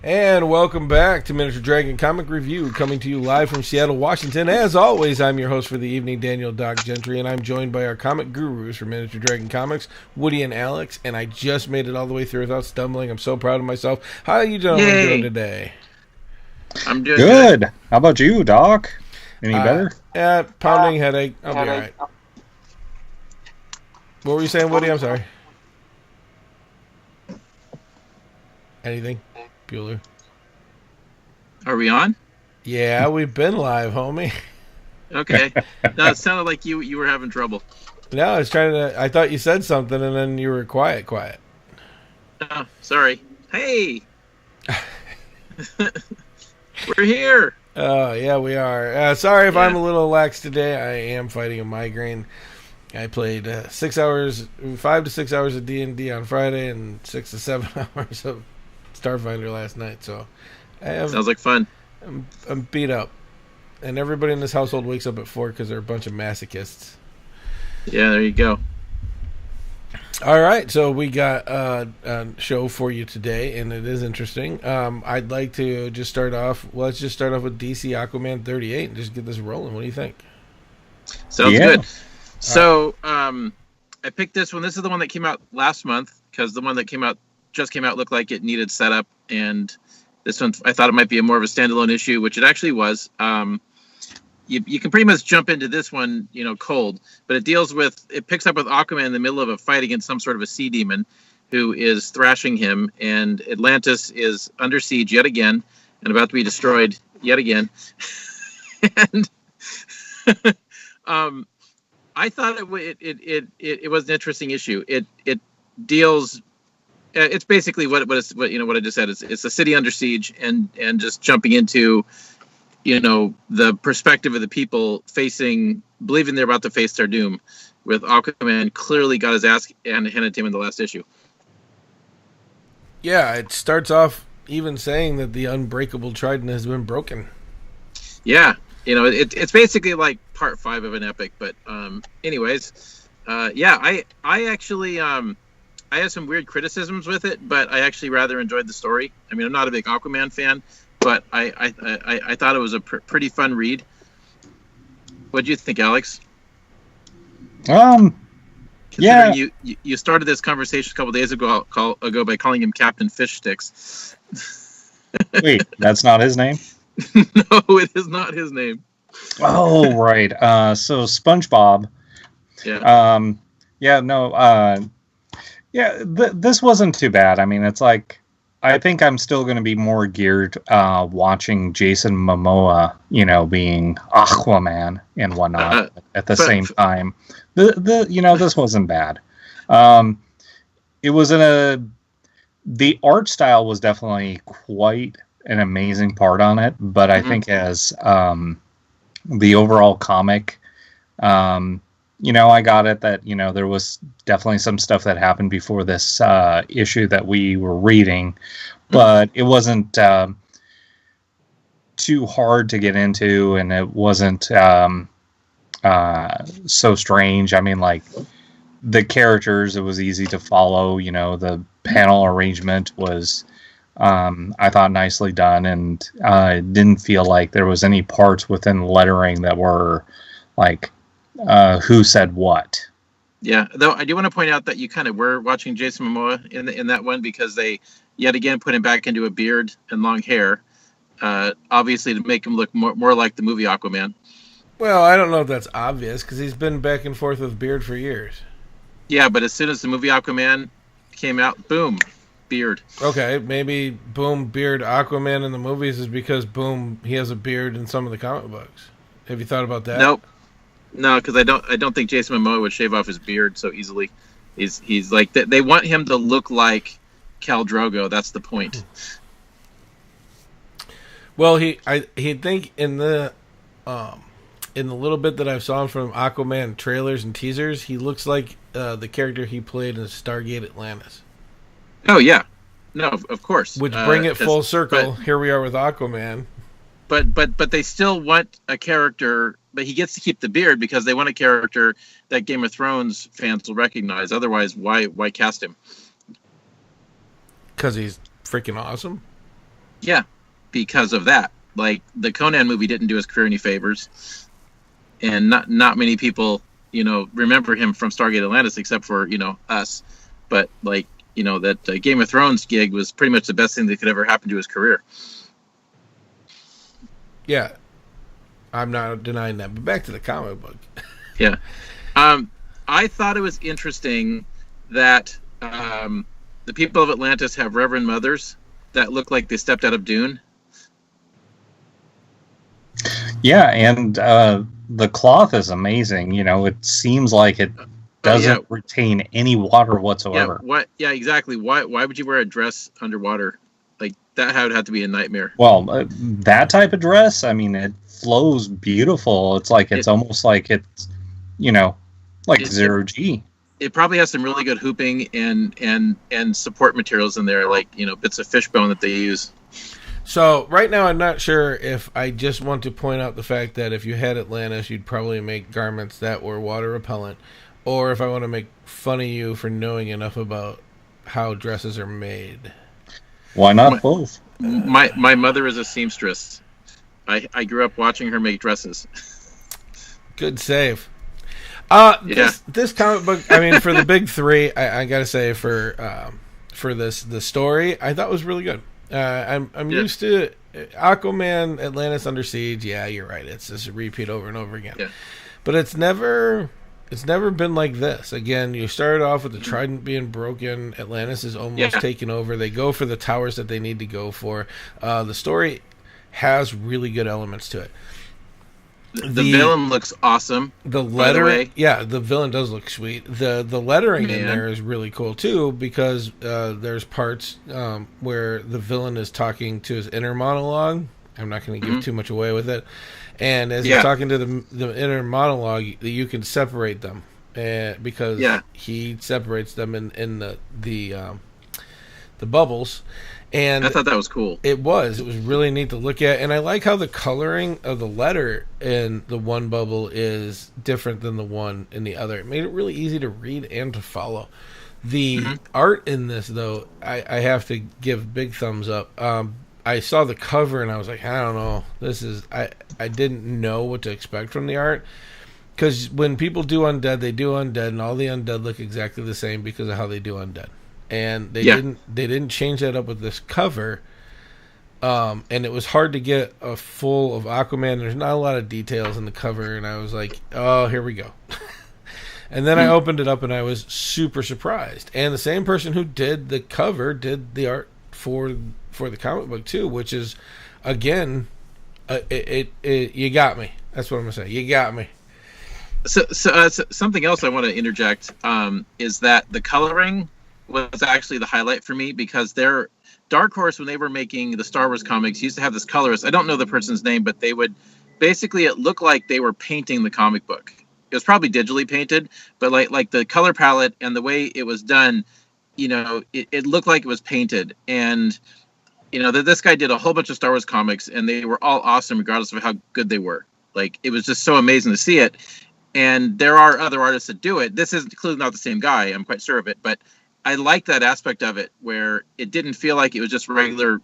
And welcome back to Miniature Dragon Comic Review, coming to you live from Seattle, Washington. As always, I'm your host for the evening, Daniel Doc Gentry, and I'm joined by our comic gurus for Miniature Dragon Comics, Woody and Alex, and I just made it all the way through without stumbling. I'm so proud of myself. How are you doing today? I'm doing good. How about you, Doc? Any better? Pounding headache. I'll be all right. What were you saying, Woody? I'm sorry. Anything? Bueller. Are we on? Yeah, we've been live, homie. Okay. No, it sounded like you were having trouble. No, I was trying to. I thought you said something, and then you were quiet. Oh, sorry. Hey, we're here. Oh, yeah, we are. Sorry if I'm a little lax today. I am fighting a migraine. I played 6 hours, 5 to 6 hours of D&D on Friday, and 6 to 7 hours of Starfinder last night. So, sounds like fun. I'm beat up, and everybody in this household wakes up at 4 because they're a bunch of masochists. Yeah, there you go. All right, so we got a show for you today, and it is interesting. I'd like to just start off. Let's just start off with DC Aquaman 38 and just get this rolling. What do you think? Sounds good. So I picked this one. This is the one that came out last month because the one that just came out looked like it needed setup, and this one I thought it might be more of a standalone issue, which it actually was. You can pretty much jump into this one, cold, but it picks up with Aquaman in the middle of a fight against some sort of a sea demon who is thrashing him, and Atlantis is under siege yet again and about to be destroyed yet again. And I thought it was an interesting issue. It deals. It's basically what I just said. It's a city under siege and just jumping into the perspective of the people believing they're about to face their doom, with Aquaman clearly got his ass handed to him in the last issue. Yeah, it starts off even saying that the unbreakable trident has been broken. Yeah, it's basically like part 5 of an epic. But anyways, I actually I have some weird criticisms with it, but I actually rather enjoyed the story. I mean, I'm not a big Aquaman fan, but I thought it was a pretty fun read. What do you think, Alex? Yeah. You started this conversation a couple days ago by calling him Captain Fish Sticks. Wait, that's not his name? No, it is not his name. Oh, right. So SpongeBob. Yeah. This wasn't too bad. I mean, it's like, I think I'm still going to be more geared watching Jason Momoa, being Aquaman and whatnot at the same time. This wasn't bad. It was the art style was definitely quite an amazing part on it, but I think as the overall comic, I got it that, there was definitely some stuff that happened before this issue that we were reading, but it wasn't too hard to get into, and it wasn't so strange. I mean, like, the characters, it was easy to follow. The panel arrangement was, I thought, nicely done, and it didn't feel like there was any parts within lettering that were like, who said what. Yeah, though I do want to point out that you kind of were watching Jason Momoa in that one, because they yet again put him back into a beard and long hair, obviously to make him look more like the movie Aquaman. Well, I don't know if that's obvious, because he's been back and forth with beard for years. Yeah, but as soon as the movie Aquaman came out, boom, beard. Okay, maybe boom, beard Aquaman in the movies is because boom, he has a beard in some of the comic books. Have you thought about that? Nope. No, because I don't think Jason Momoa would shave off his beard so easily. He's like, they want him to look like Khal Drogo. That's the point. Well, he think in the little bit that I saw him from Aquaman trailers and teasers, he looks like the character he played in Stargate Atlantis. Oh yeah, no, of course. Which bring it full circle. Here we are with Aquaman. But they still want a character. But he gets to keep the beard because they want a character that Game of Thrones fans will recognize. Otherwise, why cast him? Because he's freaking awesome. Yeah, because of that. Like, the Conan movie didn't do his career any favors, and not many people, remember him from Stargate Atlantis except for, us. But, like, that Game of Thrones gig was pretty much the best thing that could ever happen to his career. Yeah, I'm not denying that. But back to the comic book. Yeah. I thought it was interesting that the people of Atlantis have Reverend Mothers that look like they stepped out of Dune. Yeah, and the cloth is amazing. It seems like it doesn't retain any water whatsoever. Yeah, exactly. Why would you wear a dress underwater? Like, that would have to be a nightmare. Well, that type of dress, I mean, it flows beautiful. It's like it's almost like it's, like zero G. It probably has some really good hooping and support materials in there, like, bits of fishbone that they use. So right now I'm not sure if I just want to point out the fact that if you had Atlantis, you'd probably make garments that were water repellent, or if I want to make fun of you for knowing enough about how dresses are made. Why not both? My mother is a seamstress. I grew up watching her make dresses. Good save. This comic book, I mean, for the big three, I gotta say for the story, I thought was really good. I'm used to Aquaman, Atlantis Under Siege. Yeah, you're right. It's just a repeat over and over again. Yeah. But it's never been like this. Again, you started off with the trident being broken. Atlantis is almost taken over. They go for the towers that they need to go for. The story has really good elements to it. The villain looks awesome. The lettering, the villain does look sweet. The lettering in there is really cool too, because there's parts where the villain is talking to his inner monologue. I'm not going to give too much away with it. And as he's talking to the inner monologue, you can separate them because he separates them in the bubbles. And I thought that was cool. It was really neat to look at, and I like how the coloring of the letter in the one bubble is different than the one in the other. It made it really easy to read and to follow. The art in this, though, I have to give big thumbs up. I saw the cover and I was like, I don't know. I didn't know what to expect from the art, because when people do undead, they do undead, and all the undead look exactly the same because of how they do undead. And they didn't change that up with this cover, and it was hard to get a full of Aquaman. There's not a lot of details in the cover, and I was like, oh, here we go. And then I opened it up and I was super surprised. And the same person who did the cover did the art for the comic book too, which is, again, you got me. That's what I'm gonna say. You got me. So something else I want to interject is that the coloring was actually the highlight for me, because their Dark Horse, when they were making the Star Wars comics, used to have this colorist. I don't know the person's name, but they would basically, it looked like they were painting the comic book. It was probably digitally painted, but like the color palette and the way it was done, it looked like it was painted. And this guy did a whole bunch of Star Wars comics, and they were all awesome regardless of how good they were. Like, it was just so amazing to see it. And there are other artists that do it. This is clearly not the same guy, I'm quite sure of it, but I like that aspect of it, where it didn't feel like it was just regular,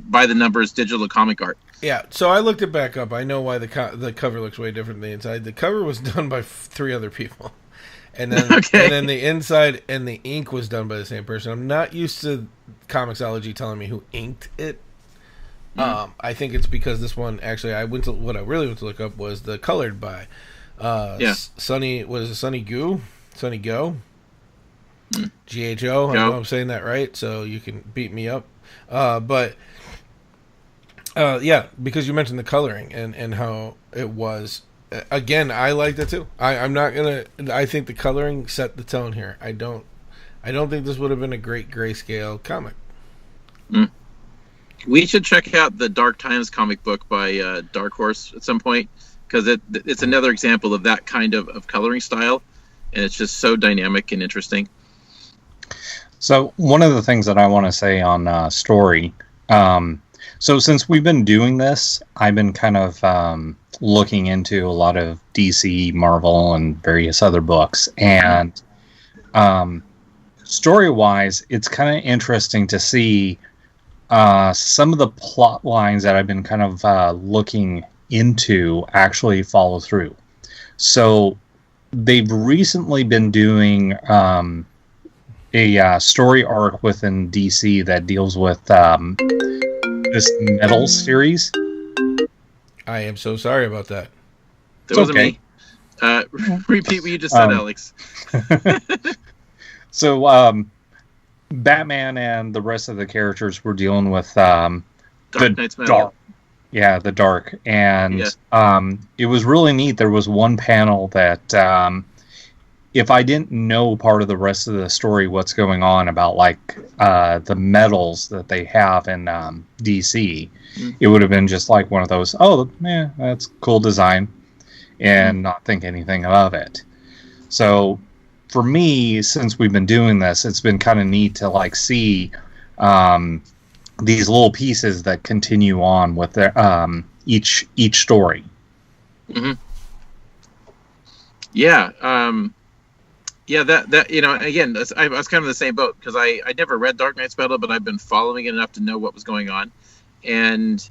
by the numbers digital comic art. Yeah, so I looked it back up. I know why the cover looks way different than the inside. The cover was done by 3 other people, and then and then the inside and the ink was done by the same person. I'm not used to Comixology telling me who inked it. I think it's because this one actually what I really went to look up was the colored by Sonny Go. GHO. I know I'm saying that right, so you can beat me up. But because you mentioned the coloring and how it was. Again, I liked it too. I think the coloring set the tone here. I don't think this would have been a great grayscale comic. We should check out the Dark Times comic book by Dark Horse at some point, because it's another example of that kind of coloring style, and it's just so dynamic and interesting. So one of the things that I want to say on story, so since we've been doing this, I've been kind of looking into a lot of DC, Marvel, and various other books. And story-wise, it's kind of interesting to see some of the plot lines that I've been kind of looking into actually follow through. So they've recently been doing a story arc within DC that deals with this Metals series. I am so sorry about that. That wasn't me. Repeat what you just said, Alex. So, Batman and the rest of the characters were dealing with Dark Knight's Metal. Dark. Yeah, the Dark. And it was really neat. There was one panel that, if I didn't know part of the rest of the story, what's going on about, like, the metals that they have in DC, it would have been just like one of those, oh, man, that's cool design, and not think anything of it. So, for me, since we've been doing this, it's been kind of neat to, like, see these little pieces that continue on with their, each story. Mm-hmm. Yeah. Yeah, that you know, again, I was kind of in the same boat, because I never read Dark Knight's Metal, but I've been following it enough to know what was going on. And,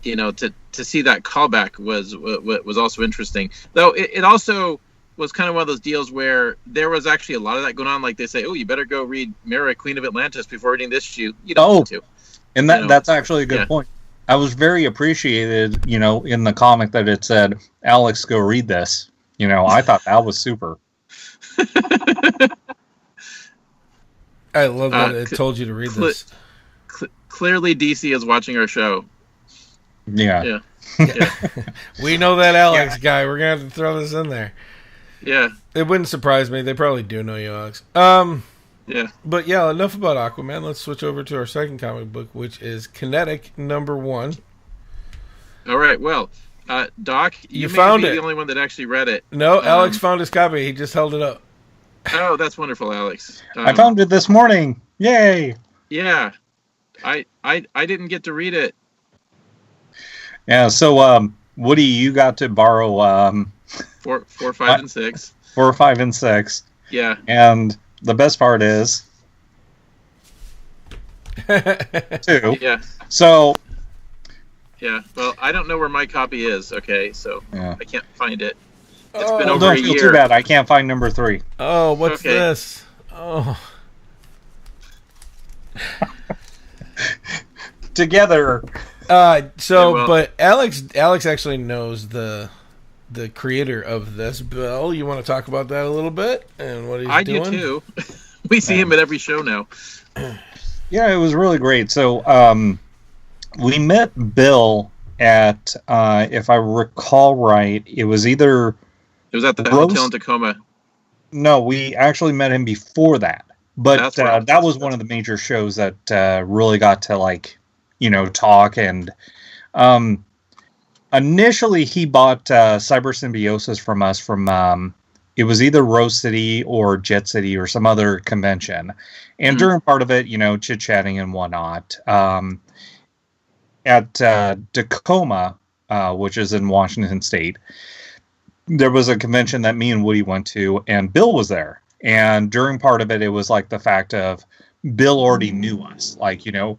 you know, to see that callback was also interesting. Though it also was kind of one of those deals where there was actually a lot of that going on. Like, they say, oh, you better go read Mera, Queen of Atlantis before reading this issue. You don't need to. And that's actually a good point. I was very appreciated, you know, in the comic that it said, Alex, go read this. You know, I thought that was super. I love that it told you to read this. Clearly, DC is watching our show. Yeah. We know that Alex guy. We're gonna have to throw this in there. Yeah. It wouldn't surprise me. They probably do know you, Alex. Yeah. But yeah, enough about Aquaman. Let's switch over to our second comic book, which is Kinetic #1. All right. Well, Doc, you found may it. be the only one that actually read it. No, Alex found his copy. He just held it up. Oh, that's wonderful, Alex. I found it this morning. Yay! Yeah. I didn't get to read it. Yeah, so Woody, you got to borrow 4, 5, and 6. 4, 5, and 6. Yeah. And the best part is 2. Yeah. So yeah. Well, I don't know where my copy is. Okay, so I can't find it. It's been well, over a don't feel year. too bad. I can't find number 3. Oh, what's this? Oh. Together. But Alex actually knows the creator of this. Bill, you want to talk about that a little bit and what he's doing? I do too. We see him at every show now. Yeah, it was really great. So we met Bill at, if I recall right, it was at the hotel in Tacoma. No, we actually met him before that. But that was one of the major shows that really got to, like, you know, talk. And initially he bought Cyber Symbiosis from us from, it was either Rose City or Jet City or some other convention. And during part of it, you know, chit-chatting and whatnot, at Tacoma, which is in Washington State, there was a convention that me and Woody went to, and Bill was there. And during part of it, it was like the fact of Bill already knew us. Like, you know,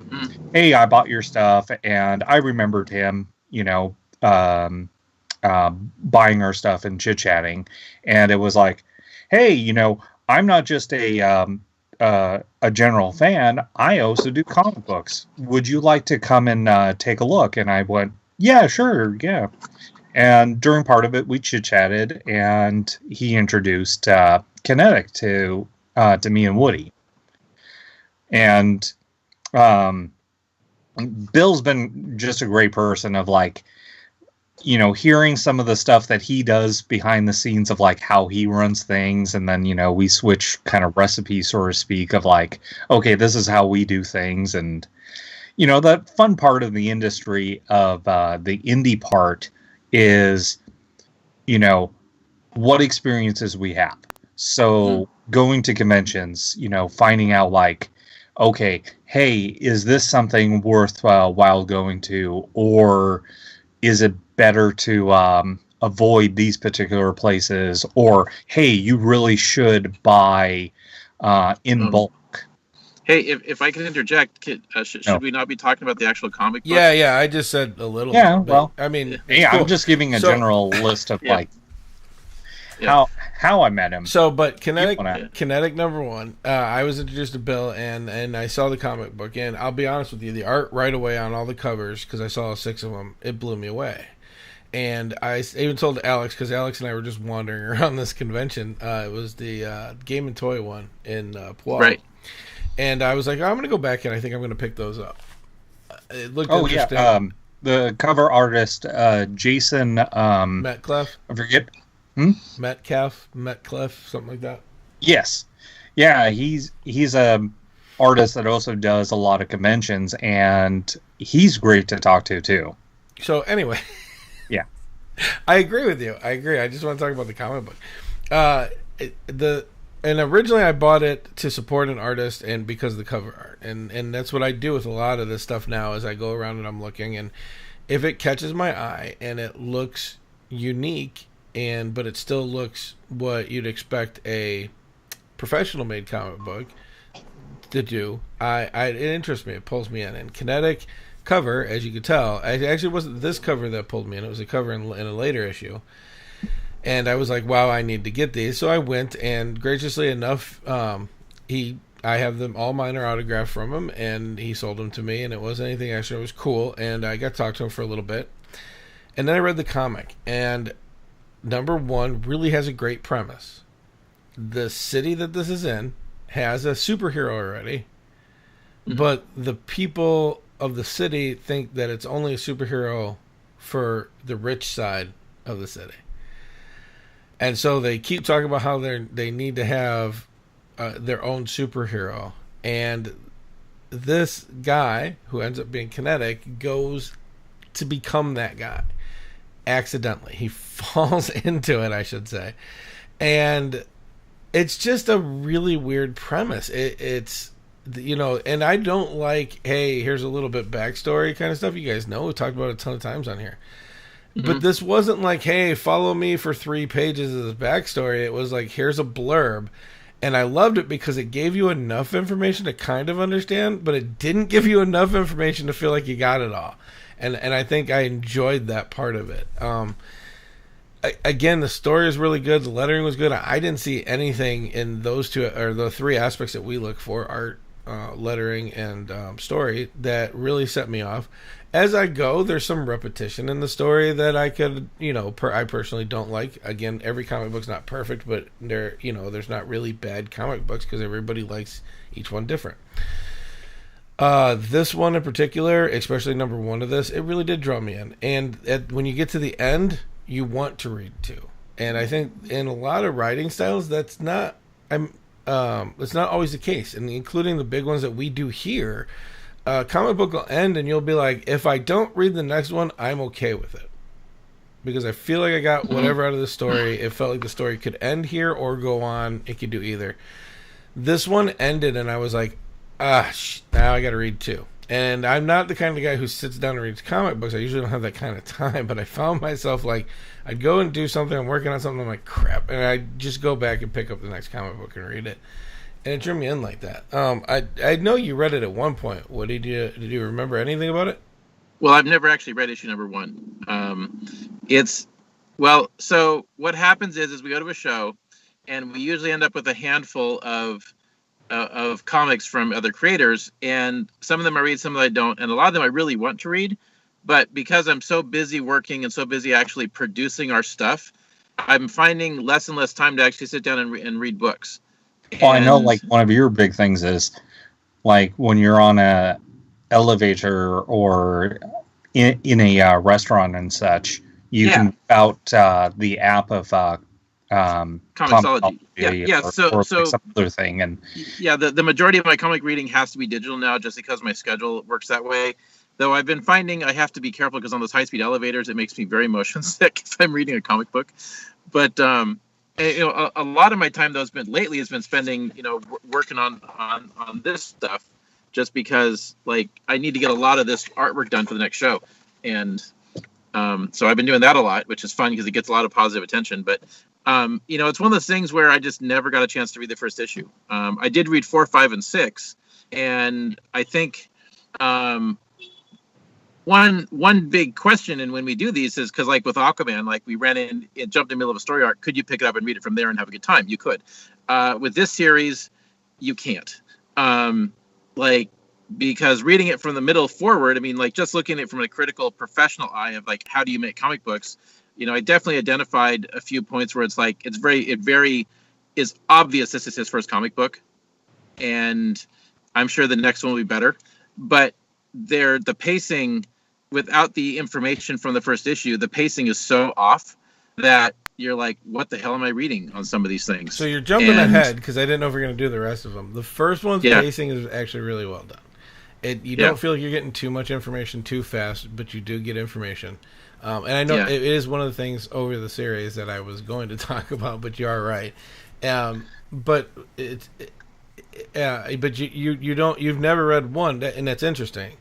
hey, I bought your stuff, and I remembered him, you know, buying our stuff and chit-chatting. And it was like, hey, you know, I'm not just a general fan. I also do comic books. Would you like to come and take a look? And I went, yeah, sure, yeah. And during part of it, we chit-chatted, and he introduced Kinetic to me and Woody. And Bill's been just a great person of, like, you know, hearing some of the stuff that he does behind the scenes of, like, how he runs things. And then, you know, we switch kind of recipes, so to speak, of, like, okay, this is how we do things. And, you know, that fun part of the industry of the indie part is, you know, what experiences we have. So going to conventions, you know, finding out, like, okay, hey, is this something worthwhile going to, or is it better to avoid these particular places, or hey, you really should buy in bulk. Hey, if I can interject, should we not be talking about the actual comic book? Yeah. I just said a little. Yeah, well, I mean, yeah, cool. I'm just giving a general list of how I met him. So, but Kinetic number one. I was introduced to Bill, and I saw the comic book, and I'll be honest with you, the art right away on all the covers, because I saw 6 of them, it blew me away. And I even told Alex, because Alex and I were just wandering around this convention. It was the Game and Toy one in Puyallup. Right. And I was like, I'm going to go back, and I think I'm going to pick those up. It looked interesting. Yeah. The cover artist, Jason... Metcalf? I forget... Metcalf, something like that. Yes, yeah, he's a artist that also does a lot of conventions, and he's great to talk to too. So anyway, yeah, I agree with you. I just want to talk about the comic book. And originally I bought it to support an artist and because of the cover art, and that's what I do with a lot of this stuff now. As I go around and I'm looking, and if it catches my eye and it looks unique. But it still looks what you'd expect a professional made comic book to do. It interests me. It pulls me in. And Kinetic cover, as you could tell, it actually wasn't this cover that pulled me in. It was a cover in a later issue. And I was like, wow, I need to get these. So I went, and graciously enough, I have them, all mine are autographed from him, and he sold them to me, and it wasn't anything extra. It was cool, and I got to talk to him for a little bit. And then I read the comic, and number one really has a great premise. The city that this is in has a superhero already, but the people of the city think that it's only a superhero for the rich side of the city. And so they keep talking about how they need to have their own superhero. And this guy, who ends up being Kinetic, goes to become that guy. Accidentally. He falls into it, I should say. And it's just a really weird premise. It's, and I don't like, hey, here's a little bit backstory kind of stuff. You guys know, we talked about it a ton of times on here. Mm-hmm. But this wasn't like, hey, follow me for 3 pages of this backstory. It was like, here's a blurb. And I loved it because it gave you enough information to kind of understand, but it didn't give you enough information to feel like you got it all. And I think I enjoyed that part of it. Again, the story is really good. The lettering was good. I didn't see anything in those 2 or the 3 aspects that we look for, art, lettering, and story, that really set me off. As I go, there's some repetition in the story that I could, I personally don't like. Again, every comic book's not perfect, but there's not really bad comic books because everybody likes each one different. This one in particular, especially number 1 of this, it really did draw me in. And when you get to the end, you want to read too. And I think in a lot of writing styles, it's not always the case. And including the big ones that we do here, comic book will end and you'll be like, if I don't read the next one, I'm okay with it. Because I feel like I got whatever out of the story. It felt like the story could end here or go on. It could do either. This one ended and I was like, now I got to read 2. And I'm not the kind of guy who sits down and reads comic books. I usually don't have that kind of time, but I found myself like, I'd go and do something, I'm working on something, I'm like, crap, and I'd just go back and pick up the next comic book and read it. And it drew me in like that. I know you read it at one point. Did you remember anything about it? Well, I've never actually read issue number 1. So what happens is we go to a show, and we usually end up with a handful of comics from other creators, and some of them I read, some of them I don't, and a lot of them I really want to read, but because I'm so busy working and so busy actually producing our stuff, I'm finding less and less time to actually sit down and read books. Well, I know, like, one of your big things is, like, when you're on a elevator or in a restaurant and such, you can out the app of Comixology. Or some other thing. And the majority of my comic reading has to be digital now, just because my schedule works that way. Though I've been finding I have to be careful because on those high-speed elevators, it makes me very motion sick if I'm reading a comic book. But a lot of my time though has been spending working on this stuff, just because like I need to get a lot of this artwork done for the next show, and so I've been doing that a lot, which is fun because it gets a lot of positive attention. But it's one of those things where I just never got a chance to read the first issue. I did read 4, 5, and 6, And I think one big question, and when we do these, is because like with Aquaman, like we ran in, it jumped in the middle of a story arc. Could you pick it up and read it from there and have a good time? You could. With this series, you can't. Like, because reading it from the middle forward, I mean, like just looking at it from a critical professional eye of like, how do you make comic books? You know, I definitely identified a few points where it's like, it very is obvious this is his first comic book. And I'm sure the next one will be better. But the pacing, without the information from the first issue, the pacing is so off that you're like, what the hell am I reading on some of these things? So you're jumping ahead because I didn't know if we were going to do the rest of them. The first one's pacing is actually really well done. You don't feel like you're getting too much information too fast, but you do get information. And I know it is one of the things over the series that I was going to talk about, but you are right. But you've never read one, and that's interesting.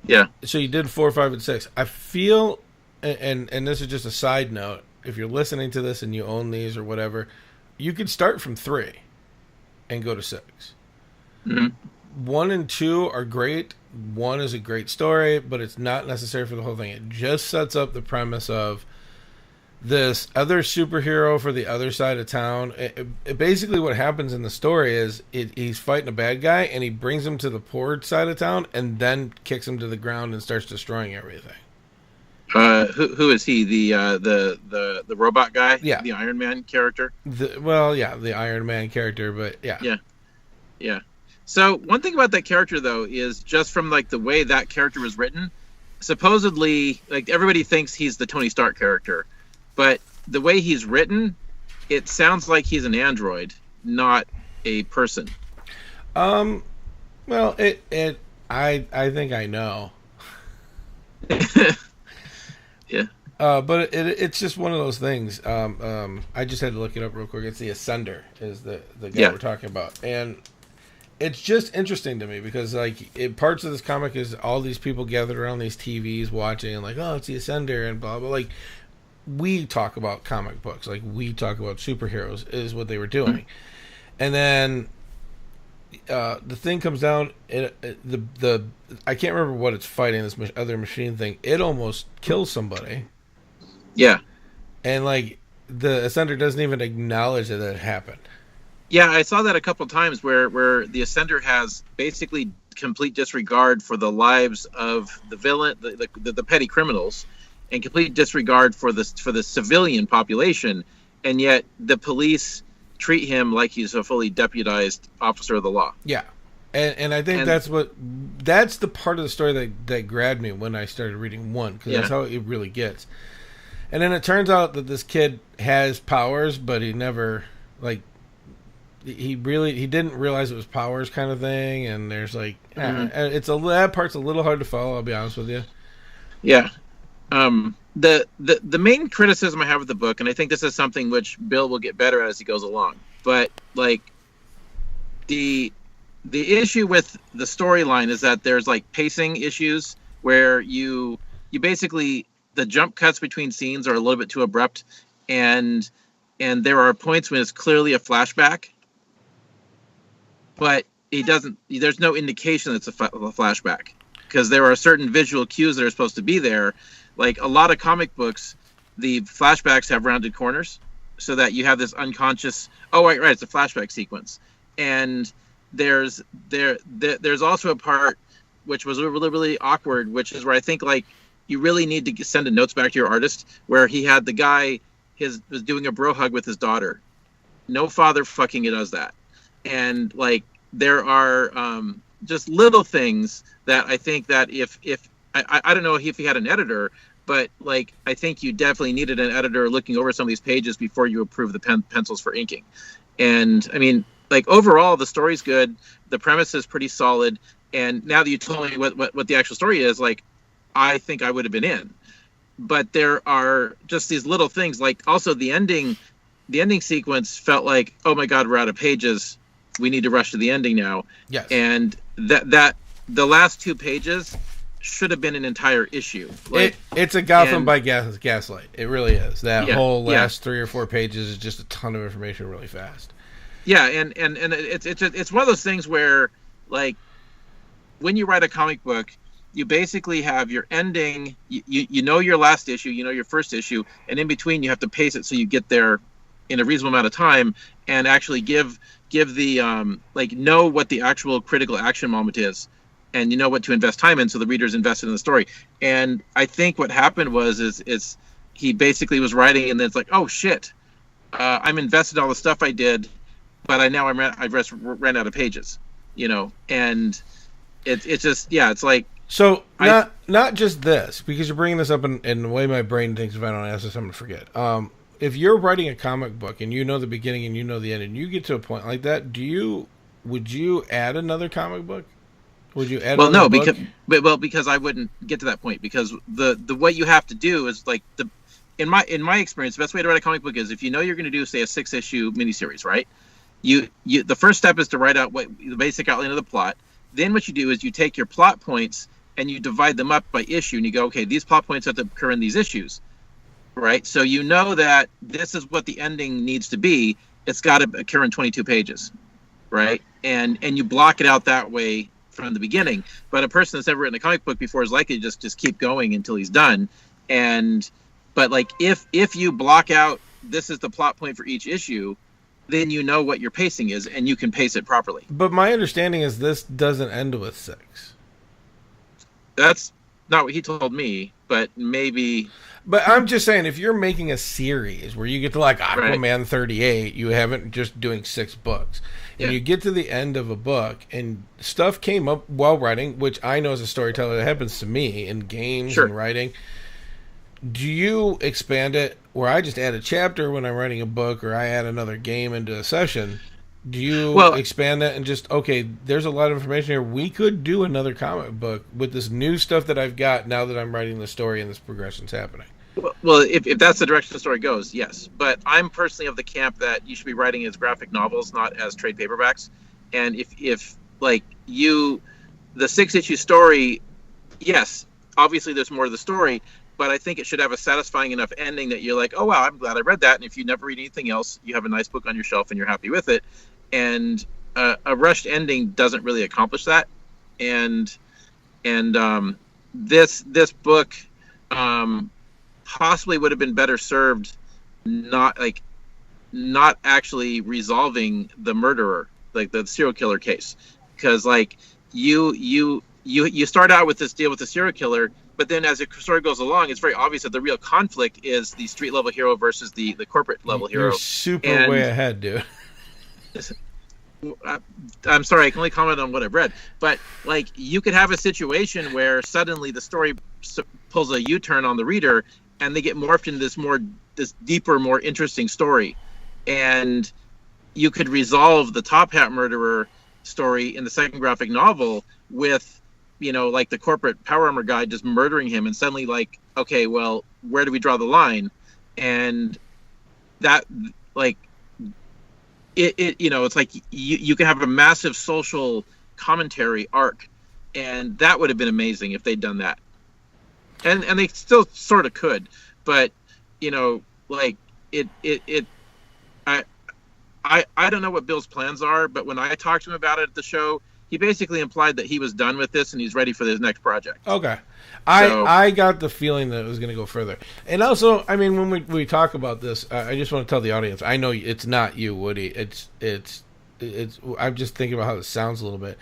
Yeah. So you did 4, 5, and 6. I feel, and this is just a side note, if you're listening to this and you own these or whatever, you could start from 3 and go to 6. Mm-hmm. 1 and 2 are great. 1 is a great story, but it's not necessary for the whole thing. It just sets up the premise of this other superhero for the other side of town. Basically what happens in the story is he's fighting a bad guy, and he brings him to the poor side of town and then kicks him to the ground and starts destroying everything. Who is he? The robot guy? Yeah. The Iron Man character? The Iron Man character, but yeah. Yeah. So one thing about that character, though, is just from like the way that character was written, supposedly, like everybody thinks he's the Tony Stark character, but the way he's written, it sounds like he's an android, not a person. Well, I think I know. Yeah. But it's just one of those things. I just had to look it up real quick. It's the Ascender is the guy we're talking about, and it's just interesting to me because like parts of this comic is all these people gathered around these TVs watching and like, oh, it's the Ascender and blah blah. Like we talk about comic books, like we talk about superheroes is what they were doing, mm-hmm. And then the thing comes down. The I can't remember what it's fighting. This other machine thing. It almost kills somebody. Yeah, and like the Ascender doesn't even acknowledge that it happened. Yeah, I saw that a couple times where the Ascender has basically complete disregard for the lives of the villain, the petty criminals, and complete disregard for the civilian population, and yet the police treat him like he's a fully deputized officer of the law. Yeah, and I think that's the part of the story that grabbed me when I started reading 1, because that's how it really gets. And then it turns out that this kid has powers, but he never he didn't realize it was powers kind of thing, and there's like that part's a little hard to follow, I'll be honest with you. Yeah. The main criticism I have of the book, and I think this is something which Bill will get better at as he goes along, but like the issue with the storyline is that there's like pacing issues where you basically, the jump cuts between scenes are a little bit too abrupt, and there are points when it's clearly a flashback, but there's no indication that it's a flashback, because there are certain visual cues that are supposed to be there. Like a lot of comic books, the flashbacks have rounded corners, so that you have this unconscious, right, it's a flashback sequence. And there's also a part which was really, really awkward, which is where I think like you really need to send a notes back to your artist, where he had the guy was doing a bro hug with his daughter. No father fucking does that. And like there are just little things that I think that if I don't know if he had an editor, but like I think you definitely needed an editor looking over some of these pages before you approve the pencils for inking. And I mean, like overall the story's good, the premise is pretty solid, and now that you told me what the actual story is, like I think I would have been in. But there are just these little things, like also the ending sequence felt like, oh my god, we're out of pages, we need to rush to the ending now. Yes. And that the last 2 pages should have been an entire issue. Like, it's a Gotham by Gaslight. It really is. That whole last 3 or 4 pages is just a ton of information really fast. Yeah, and it's one of those things where like when you write a comic book, you basically have your ending. You know your last issue, you know your first issue, and in between you have to pace it so you get there in a reasonable amount of time, and actually give the know what the actual critical action moment is, and you know what to invest time in, so the reader's invested in the story. And I think what happened is he basically was writing, and then it's like, oh shit, I'm invested in all the stuff I did, but I've just ran out of pages, and it's just, yeah, it's like. So not just this, because you're bringing this up in the way my brain thinks. If I don't ask this, I'm going to forget. If you're writing a comic book and you know the beginning and you know the end, and you get to a point like that, would you add another comic book? Would you add? Well, no, because I wouldn't get to that point, because the what you have to do is like in my experience, the best way to write a comic book is if you know you're going to do, say, a 6-issue miniseries, right? You the first step is to write out the basic outline of the plot. Then what you do is you take your plot points and you divide them up by issue, and you go, okay, these plot points have to occur in these issues, right? So you know that this is what the ending needs to be. It's got to occur in 22 pages, right? And you block it out that way from the beginning. But a person that's never written a comic book before is likely to just keep going until he's done. But like if you block out, this is the plot point for each issue, then you know what your pacing is, and you can pace it properly. But my understanding is this doesn't end with 6. That's not what he told me, but maybe. But I'm just saying, if you're making a series where you get to like Aquaman 38, you haven't just doing 6 books. And you get to the end of a book and stuff came up while writing, which I know as a storyteller, that happens to me in games and writing. Do you expand it where I just add a chapter when I'm writing a book, or I add another game into a session? Do you expand that and just, okay, there's a lot of information here. We could do another comic book with this new stuff that I've got now that I'm writing the story and this progression's happening? Well, if that's the direction the story goes, yes. But I'm personally of the camp that you should be writing as graphic novels, not as trade paperbacks. And if like the 6-issue story, yes, obviously there's more to the story, but I think it should have a satisfying enough ending that you're like, oh, wow, I'm glad I read that. And if you never read anything else, you have a nice book on your shelf and you're happy with it. And a rushed ending doesn't really accomplish that. And this book possibly would have been better served not actually resolving the murderer, like the serial killer case, because like you start out with this deal with the serial killer, but then as the story goes along, it's very obvious that the real conflict is the street level hero versus the corporate level hero. You're super way ahead, dude. I'm sorry, I can only comment on what I've read, but like you could have a situation where suddenly the story pulls a U-turn on the reader, and they get morphed into this deeper, more interesting story, and you could resolve the Top Hat murderer story in the second graphic novel with, like the corporate power armor guy just murdering him, and suddenly like, okay, well, where do we draw the line? And that, like, it's like you can have a massive social commentary arc, and that would have been amazing if they'd done that. And they still sort of could, but like I don't know what Bill's plans are, but when I talked to him about it at the show, he basically implied that he was done with this and he's ready for his next project. Okay. I got the feeling that it was going to go further. And also, I mean, when we talk about this, I just want to tell the audience, I know it's not you, Woody. It's I'm just thinking about how this sounds a little bit.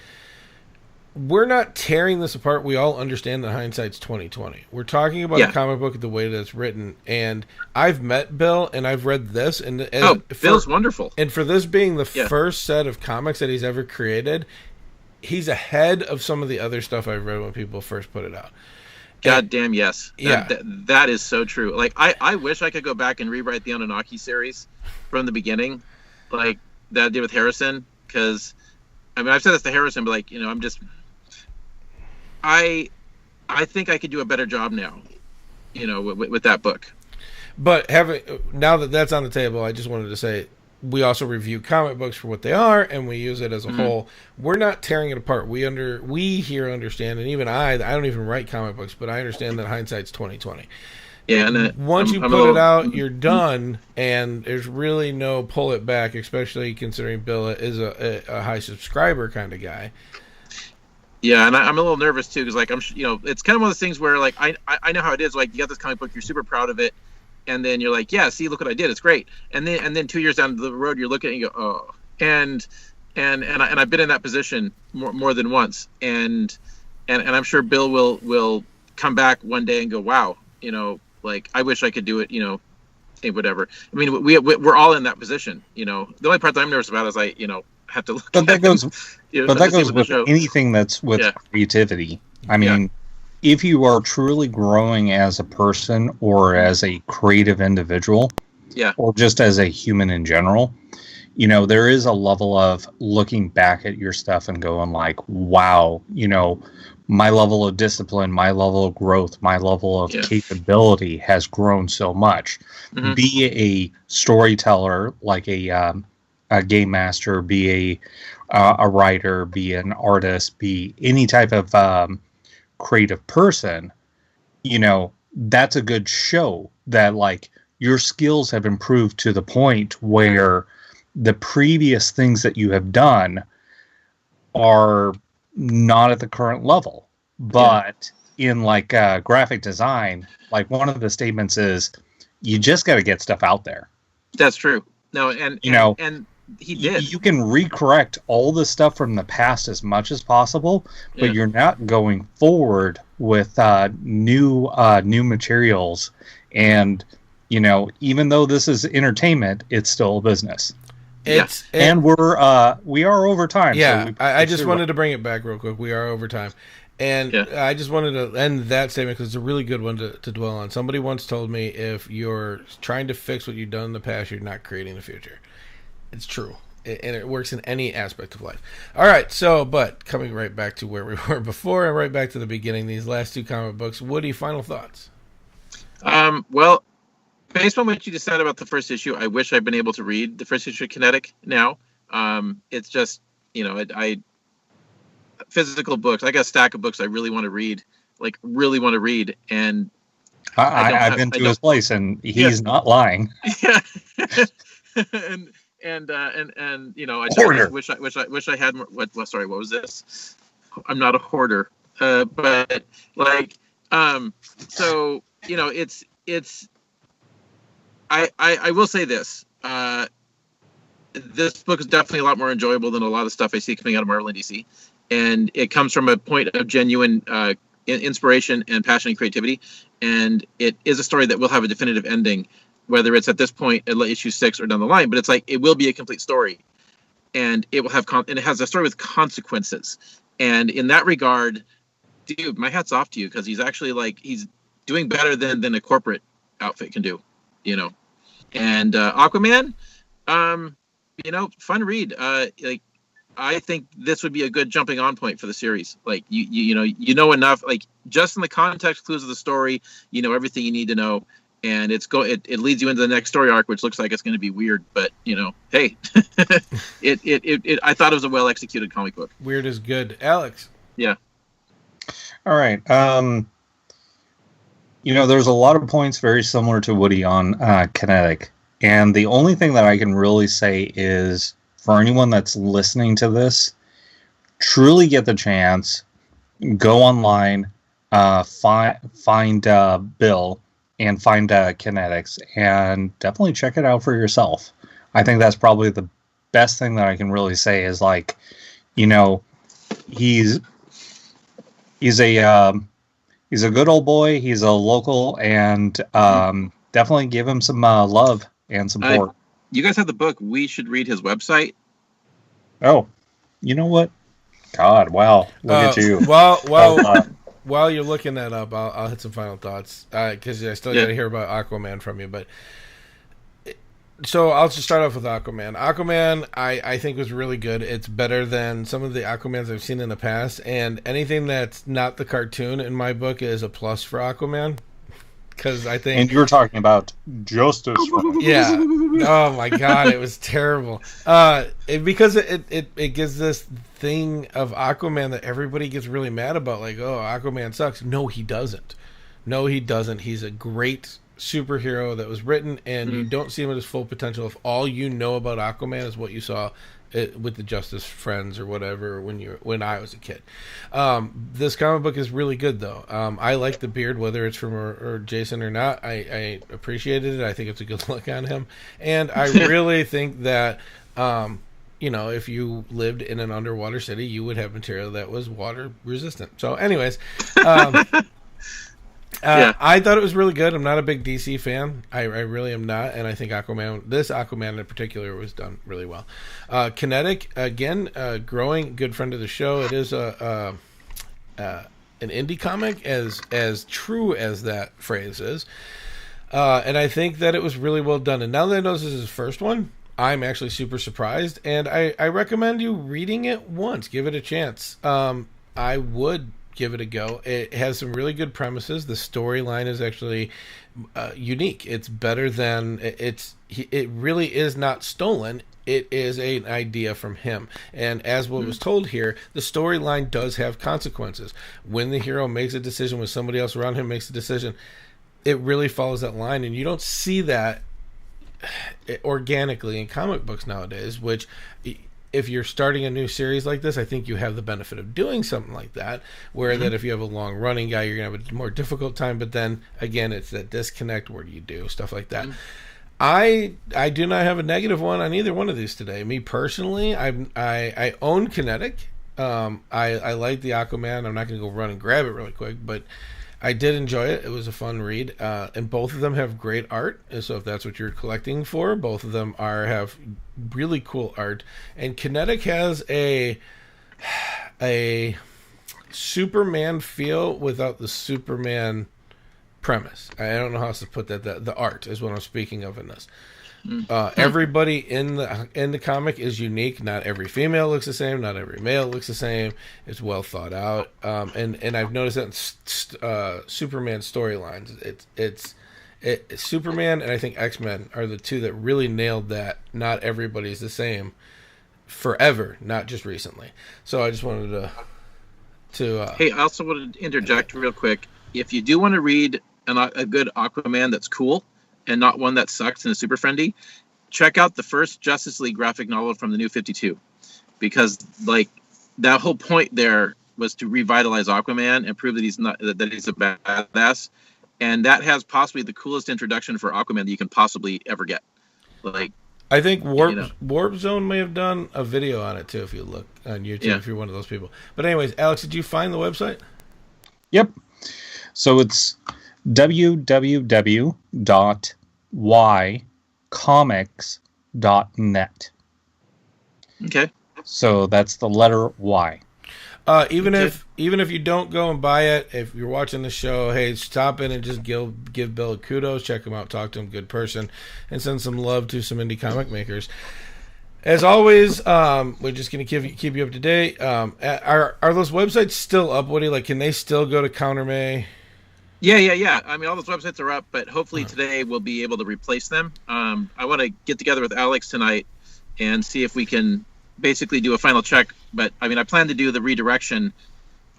We're not tearing this apart. We all understand that hindsight's 20/20. We're talking about a comic book the way that it's written, and I've met Bill and I've read this, and Bill's wonderful. And for this being the first set of comics that he's ever created, he's ahead of some of the other stuff I've read when people first put it out. God damn, yes. That is so true. Like, I wish I could go back and rewrite the Anunnaki series from the beginning, like that I did with Harrison, because, I mean, I've said this to Harrison, but like, I'm just... I think I could do a better job now, with that book. But now that that's on the table, I just wanted to say we also review comic books for what they are, and we use it as a whole. We're not tearing it apart. We here understand, and even I don't even write comic books, but I understand that hindsight's 20/20. Yeah, and once you put it out, you're done, and there's really no pull it back, especially considering Bill is a high subscriber kind of guy. Yeah, and I'm a little nervous too because like it's kind of one of those things where like I know how it is. Like you got this comic book, you're super proud of it, and then you're like, yeah, see, look what I did, it's great. And then 2 years down the road, you're looking and you go, oh, and I've been in that position more than once, and I'm sure Bill will come back one day and go, wow, like I wish I could do it, whatever. I mean, we're all in that position, The only part that I'm nervous about is I have to look. But that goes. But that goes with anything that's with creativity. I mean, if you are truly growing as a person or as a creative individual, or just as a human in general, there is a level of looking back at your stuff and going like, wow, my level of discipline, my level of growth, my level of capability has grown so much. Mm-hmm. Be a storyteller, like a game master, be a writer, be an artist, be any type of creative person, that's a good show that like your skills have improved to the point where the previous things that you have done are not at the current level. But in like graphic design, like one of the statements is you just got to get stuff out there. That's true. No, and he did. You can recorrect all the stuff from the past as much as possible, but you're not going forward with new materials. And even though this is entertainment, it's still a business. And we are over time. Yeah, so I just wanted to bring it back real quick. We are over time. And I just wanted to end that statement because it's a really good one to dwell on. Somebody once told me if you're trying to fix what you've done in the past, you're not creating the future. It's true. And it works in any aspect of life. All right, but coming right back to where we were before and right back to the beginning, these last two comic books, Woody, final thoughts? Well, based on what you just said about the first issue, I wish I'd been able to read the first issue of Kinetic now. It's just, physical books. I got a stack of books I really want to read, and I've been to his place, and he's not lying. Yeah, and I just wish I had more. What was this? I'm not a hoarder, but like, so it's. I will say this. This book is definitely a lot more enjoyable than a lot of stuff I see coming out of Marvel and DC. And it comes from a point of genuine inspiration and passion and creativity. And it is a story that will have a definitive ending, whether it's at this point at issue 6 or down the line. But it's like it will be a complete story, and it will have and it has a story with consequences. And in that regard, dude, my hat's off to you because he's actually he's doing better than a corporate outfit can do, And Aquaman, fun read. I think this would be a good jumping on point for the series. Like you know enough, like just in the context clues of the story, everything you need to know, and it leads you into the next story arc, which looks like it's going to be weird, but hey, it I thought it was a well executed comic book. Weird is good, Alex. Yeah. All right. There's a lot of points very similar to Woody on Kinetic, and the only thing that I can really say is, for anyone that's listening to this, truly get the chance, go online, find Bill, and find Kinetics, and definitely check it out for yourself. I think that's probably the best thing that I can really say is he's a good old boy. He's a local, and definitely give him some love and support. You guys have the book. We should read his website. Oh, you know what? God, wow! Look at you. While you're looking that up, I'll hit some final thoughts because I still got to hear about Aquaman from you. But so I'll just start off with Aquaman. Aquaman, I think was really good. It's better than some of the Aquamans I've seen in the past, and anything that's not the cartoon in my book is a plus for Aquaman. Because I think, and you were talking about justice. Yeah. Oh my God, it was terrible. Because it gives this thing of Aquaman that everybody gets really mad about, like, oh, Aquaman sucks. No, he doesn't. No, he doesn't. He's a great superhero that was written, and you don't see him at his full potential if all you know about Aquaman is what you saw with the Justice Friends or whatever when I was a kid. This comic book is really good, though. I like the beard, whether it's from or Jason or not. I appreciated it. I think it's a good look on him, and I really think that if you lived in an underwater city, you would have material that was water resistant. So, anyways. I thought it was really good. I'm not a big DC fan. I really am not, and I think this Aquaman in particular, was done really well. Kinetic, again, growing, good friend of the show. It is an indie comic, as true as that phrase is, and I think that it was really well done. And now that I know this is his first one, I'm actually super surprised, and I recommend you reading it once. Give it a chance. I would give it a go. It has some really good premises. The storyline is actually unique. It's better than it really is not stolen. It is an idea from him. And as what was told here, the storyline does have consequences. When the hero makes a decision, when somebody else around him makes a decision, it really follows that line. And you don't see that organically in comic books nowadays, which, if you're starting a new series like this, I think you have the benefit of doing something like that, where that if you have a long running guy, you're going to have a more difficult time. But then again, it's that disconnect. Where do you do stuff like that? I do not have a negative one on either one of these today. Me personally, I own Kinetic. I like the Aquaman. I'm not going to go run and grab it really quick, but I did enjoy it. It was a fun read, and both of them have great art. And so if that's what you're collecting for, both of them have really cool art. And Kinetic has a Superman feel without the Superman premise. I don't know how else to put that. The art is what I'm speaking of in this. Everybody in the comic is unique. Not every female looks the same. Not every male looks the same. It's well thought out. And I've noticed that in Superman storylines. It's Superman and I think X-Men are the two that really nailed that. Not everybody's the same forever, not just recently. So I just wanted to. Hey, I also wanted to interject real quick. If you do want to read a good Aquaman that's cool, and not one that sucks and is super friendly, check out the first Justice League graphic novel from the New 52, because that whole point there was to revitalize Aquaman and prove that he's a badass, and that has possibly the coolest introduction for Aquaman that you can possibly ever get. I think Warp Zone may have done a video on it too, if you look on YouTube, if you're one of those people. But anyways, Alex, did you find the website? Yep. So it's www.ycomics.net. Okay. So that's the letter Y. Even if you don't go and buy it, if you're watching the show, hey, stop in and just give Bill a kudos, check him out, talk to him, good person, and send some love to some indie comic makers. As always, we're just going to keep you up to date. Are those websites still up, Woody? Can they still go to Countermay? Yeah. I mean, all those websites are up, but hopefully today we'll be able to replace them. I want to get together with Alex tonight and see if we can basically do a final check. But I mean, I plan to do the redirection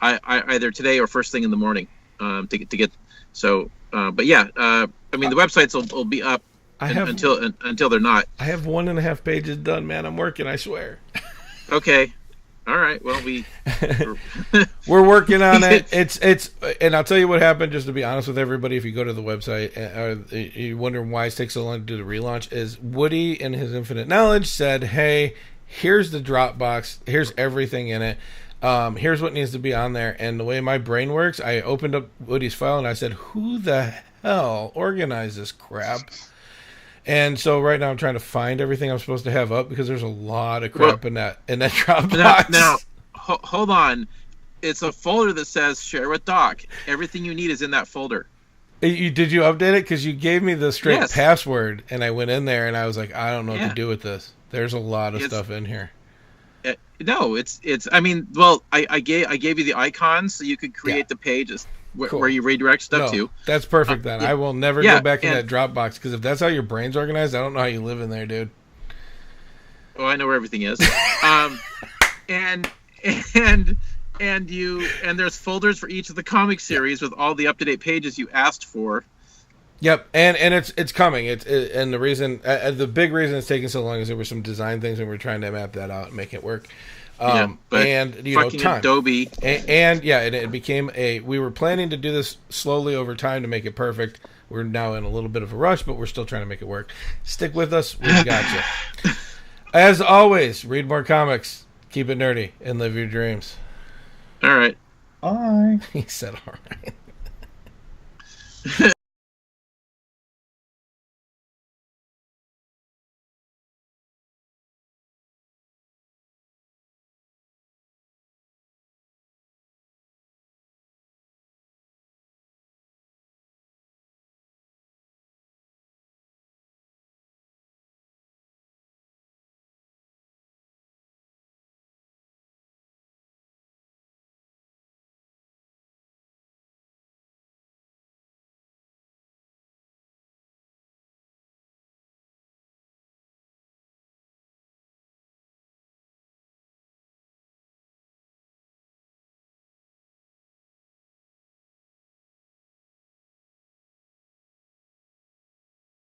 either today or first thing in the morning to get. So, but yeah, I mean, the websites will be up until they're not. I have 1.5 pages done, man. I'm working, I swear. Okay. All right. Well, we're working on it. It's and I'll tell you what happened. Just to be honest with everybody, if you go to the website, you wonder why it takes so long to do the relaunch. Is Woody, in his infinite knowledge, said, "Hey, here's the Dropbox. Here's everything in it. Here's what needs to be on there." And the way my brain works, I opened up Woody's file and I said, "Who the hell organized this crap?" And so right now I'm trying to find everything I'm supposed to have up because there's a lot of crap in that Dropbox. Now, hold on. It's a folder that says share with Doc. Everything you need is in that folder. Did you update it? Because you gave me the straight password, and I went in there and I was like, I don't know what to do with this. There's a lot of stuff in here. No, it's. I mean, well, I gave you the icons so you could create the pages. Where you redirect stuff to. That's perfect then. I will never go back in that Dropbox, because if that's how your brain's organized, I don't know how you live in there, dude. Oh, I know where everything is. And and there's folders for each of the comic series with all the up-to-date pages you asked for. Yep, and it's coming. And the reason, the big reason it's taking so long is there were some design things, and we're trying to map that out and make it work. But and time. Adobe, and it became we were planning to do this slowly over time to make it perfect. We're now in a little bit of a rush, but we're still trying to make it work. Stick with us. We got you. As always, read more comics, keep it nerdy, and live your dreams. All right. Bye. He said all right.